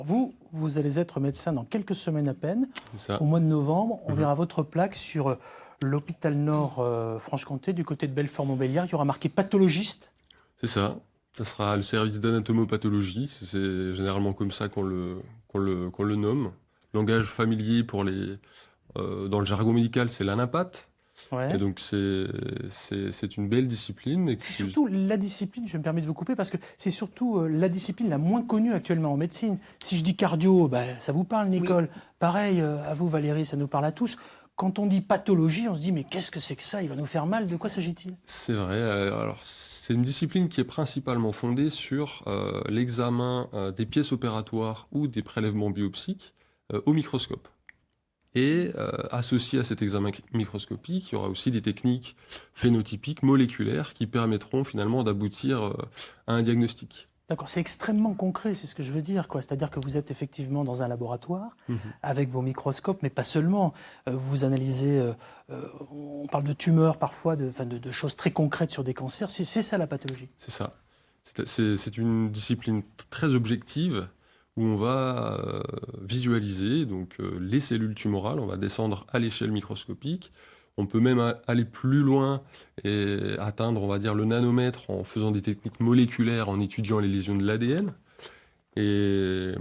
Vous allez être médecin dans quelques semaines à peine. C'est ça. Au mois de novembre, on verra votre plaque sur l'hôpital Nord Franche-Comté, du côté de Belfort-Montbéliard. Il y aura marqué pathologiste. C'est ça. Ça sera le service d'anatomopathologie. C'est généralement comme ça qu'on le nomme. Langage familier pour dans le jargon médical, c'est l'anapathe. Ouais. Et donc c'est une belle discipline. C'est surtout la discipline, je me permets de vous couper, parce que c'est surtout la discipline la moins connue actuellement en médecine. Si je dis cardio, ça vous parle, Nicole. Oui. Pareil, à vous, Valérie, ça nous parle à tous. Quand on dit pathologie, on se dit mais qu'est-ce que c'est que ça? Il va nous faire mal. De quoi s'agit-il? C'est vrai. Alors c'est une discipline qui est principalement fondée sur l'examen des pièces opératoires ou des prélèvements biopsiques au microscope. Et associé à cet examen microscopique, il y aura aussi des techniques phénotypiques, moléculaires, qui permettront finalement d'aboutir à un diagnostic. D'accord, c'est extrêmement concret, c'est ce que je veux dire, quoi. C'est-à-dire que vous êtes effectivement dans un laboratoire, avec vos microscopes, mais pas seulement. Vous analysez, on parle de tumeurs parfois, de choses très concrètes sur des cancers. C'est ça la pathologie. C'est ça. C'est une discipline très objective, où on va visualiser donc, les cellules tumorales, on va descendre à l'échelle microscopique. On peut même aller plus loin et atteindre, on va dire, le nanomètre en faisant des techniques moléculaires, en étudiant les lésions de l'ADN. Et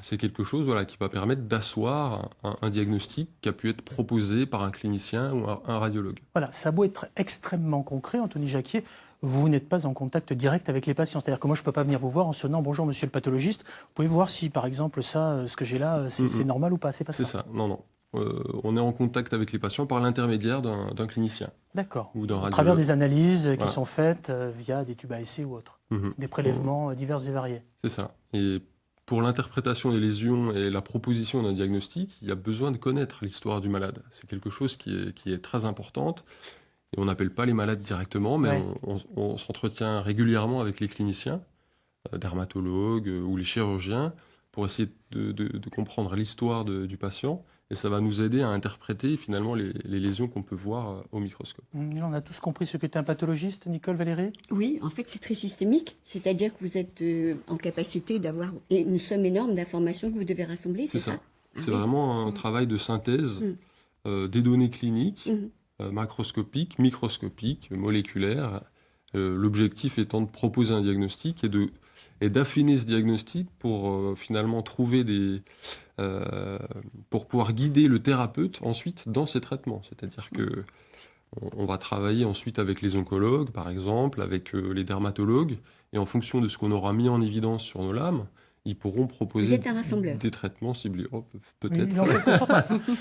c'est quelque chose qui va permettre d'asseoir un diagnostic qui a pu être proposé par un clinicien ou un radiologue. Voilà, ça a beau être extrêmement concret, Anthony Jacquier, vous n'êtes pas en contact direct avec les patients. C'est-à-dire que moi, je ne peux pas venir vous voir en sonnant « Bonjour, monsieur le pathologiste ». Vous pouvez voir si, par exemple, ça, ce que j'ai là, c'est normal ou pas. C'est pas ça. C'est ça, non. On est en contact avec les patients par l'intermédiaire d'un clinicien. D'accord. Ou d'un radiologue. À travers des analyses qui sont faites via des tubes à essai ou autres. Des prélèvements divers et variés. C'est ça. Et pour l'interprétation des lésions et la proposition d'un diagnostic, il y a besoin de connaître l'histoire du malade. C'est quelque chose qui est très importante. Et on n'appelle pas les malades directement, mais on s'entretient régulièrement avec les cliniciens, dermatologues ou les chirurgiens, pour essayer de comprendre l'histoire du patient. Et ça va nous aider à interpréter finalement les lésions qu'on peut voir au microscope. On a tous compris ce qu'est un pathologiste, Nicole, Valérie? Oui, en fait c'est très systémique, c'est-à-dire que vous êtes en capacité d'avoir une somme énorme d'informations que vous devez rassembler, c'est ça? C'est vraiment un travail de synthèse des données cliniques, macroscopiques, microscopiques, moléculaires. L'objectif étant de proposer un diagnostic et d'affiner ce diagnostic pour finalement trouver pour pouvoir guider le thérapeute ensuite dans ses traitements. C'est-à-dire que on va travailler ensuite avec les oncologues, par exemple, avec les dermatologues, et en fonction de ce qu'on aura mis en évidence sur nos lames, ils pourront proposer des traitements ciblés. Oh, peut-être. Oui, en quelque sorte,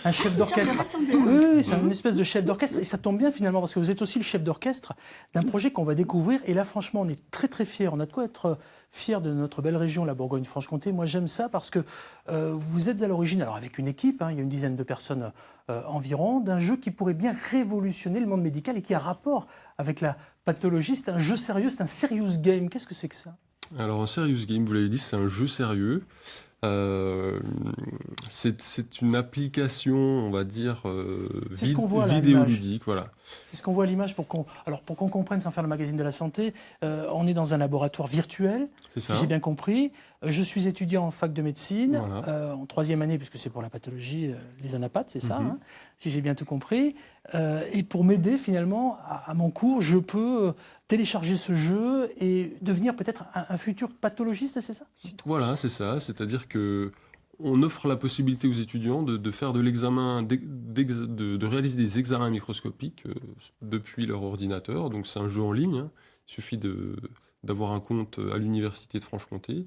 un chef d'orchestre. Oui, c'est une espèce de chef d'orchestre. Et ça tombe bien finalement, parce que vous êtes aussi le chef d'orchestre d'un projet qu'on va découvrir. Et là, franchement, on est très très fiers. On a de quoi être fiers de notre belle région, la Bourgogne-Franche-Comté. Moi, j'aime ça parce que vous êtes à l'origine, alors avec une équipe, il y a une dizaine de personnes environ, d'un jeu qui pourrait bien révolutionner le monde médical et qui a rapport avec la pathologie. C'est un jeu sérieux, c'est un serious game. Qu'est-ce que c'est que ça ? Alors, un serious game, vous l'avez dit, c'est un jeu sérieux. C'est une application, on va dire, vidéoludique. Voilà. C'est ce qu'on voit à l'image. Pour qu'on comprenne, sans faire le magazine de la santé, on est dans un laboratoire virtuel, si j'ai bien compris. Je suis étudiant en fac de médecine, en 3e année, puisque c'est pour la pathologie, les anapathes, c'est ça, si j'ai bien tout compris. Et pour m'aider finalement à mon cours, je peux télécharger ce jeu et devenir peut-être un futur pathologiste, c'est ça? Voilà, c'est ça. C'est-à-dire que on offre la possibilité aux étudiants de faire de l'examen, de réaliser des examens microscopiques depuis leur ordinateur. Donc c'est un jeu en ligne. Il suffit d'avoir un compte à l'université de Franche-Comté.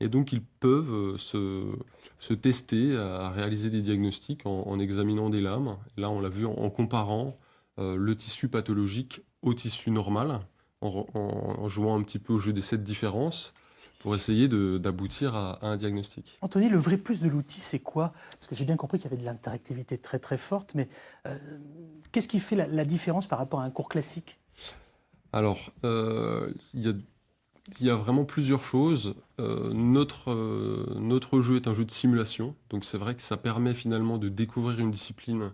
Et donc ils peuvent se tester à réaliser des diagnostics en examinant des lames. Là, on l'a vu en comparant le tissu pathologique au tissu normal, en jouant un petit peu au jeu des 7 différences, pour essayer d'aboutir à un diagnostic. Anthony, le vrai plus de l'outil, c'est quoi? Parce que j'ai bien compris qu'il y avait de l'interactivité très très forte, mais qu'est-ce qui fait la différence par rapport à un cours classique? Alors, il y a vraiment plusieurs choses. Notre jeu est un jeu de simulation, donc c'est vrai que ça permet finalement de découvrir une discipline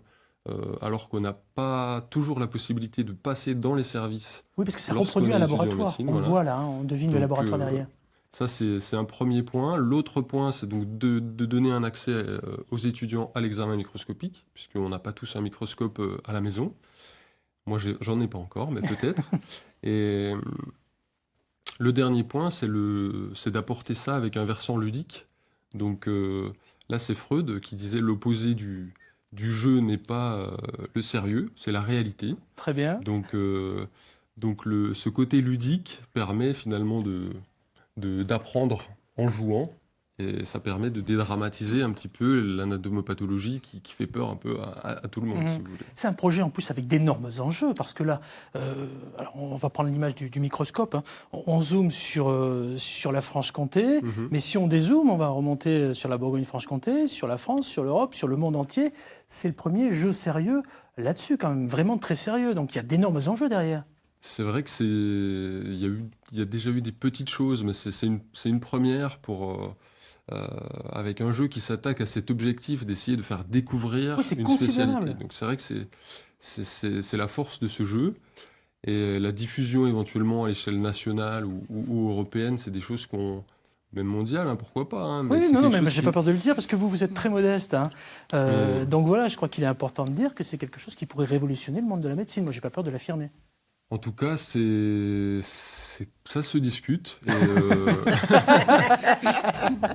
alors qu'on n'a pas toujours la possibilité de passer dans les services. Oui, parce que ça reproduit un laboratoire. On voit là, on devine le laboratoire derrière. Ça, c'est un premier point. L'autre point, c'est donc de donner un accès aux étudiants à l'examen microscopique, puisqu'on n'a pas tous un microscope à la maison. Moi, j'en ai pas encore, mais peut-être. Et le dernier point, c'est d'apporter ça avec un versant ludique. Donc là, c'est Freud qui disait l'opposé du jeu n'est pas le sérieux, c'est la réalité. Très bien. Donc ce côté ludique permet finalement d'apprendre en jouant, et ça permet de dédramatiser un petit peu l'anatomopathologie qui fait peur un peu à tout le monde, si vous voulez. C'est un projet en plus avec d'énormes enjeux, parce que là, alors on va prendre l'image du microscope, hein. On zoome sur la Franche-Comté, mais si on dézoome, on va remonter sur la Bourgogne-Franche-Comté, sur la France, sur l'Europe, sur le monde entier. C'est le premier jeu sérieux là-dessus, quand même, vraiment très sérieux. Donc il y a d'énormes enjeux derrière. C'est vrai que il y a déjà eu des petites choses, mais c'est une première avec un jeu qui s'attaque à cet objectif d'essayer de faire découvrir une spécialité. Donc c'est vrai que c'est la force de ce jeu. Et la diffusion éventuellement à l'échelle nationale ou européenne, c'est des choses même mondiales, hein, pourquoi pas. Hein, mais mais j'ai pas peur de le dire, parce que vous êtes très modeste. Hein. Donc voilà, je crois qu'il est important de dire que c'est quelque chose qui pourrait révolutionner le monde de la médecine. Moi, j'ai pas peur de l'affirmer. En tout cas, ça se discute.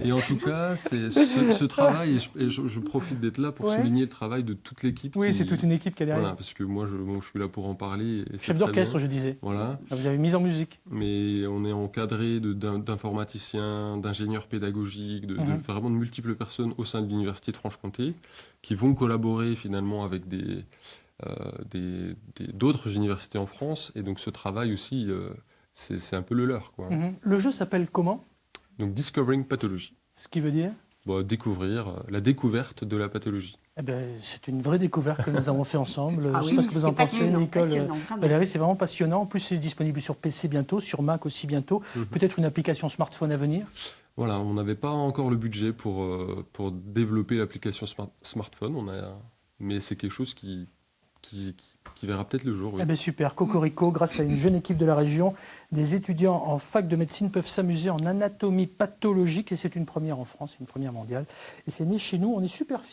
Et en tout cas, ce travail, et je profite d'être là pour souligner le travail de toute l'équipe. Oui, c'est toute une équipe qui est derrière. Voilà, parce que moi, je suis là pour en parler. Chef d'orchestre, je disais. Voilà. Vous avez mise en musique. Mais on est encadré d'informaticiens, d'ingénieurs pédagogiques, vraiment de multiples personnes au sein de l'Université de Franche-Comté qui vont collaborer finalement avec d'autres universités en France, et donc ce travail aussi, c'est un peu le leur, quoi. Le jeu s'appelle comment ? Donc Discovering Pathology. Ce qui veut dire ? Découvrir, la découverte de la pathologie. Eh ben, c'est une vraie découverte que nous avons fait ensemble. Ah je ne sais pas ce que vous en pensez, Nicole. Valérie, c'est vraiment passionnant. En plus, c'est disponible sur PC bientôt, sur Mac aussi bientôt. Peut-être une application smartphone à venir. Voilà, on n'avait pas encore le budget pour développer l'application smartphone, mais c'est quelque chose qui verra peut-être le jour. Oui. Eh bien, super, Cocorico, grâce à une jeune équipe de la région, des étudiants en fac de médecine peuvent s'amuser en anatomie pathologique, et c'est une première en France, une première mondiale. Et c'est né chez nous, on est super fiers.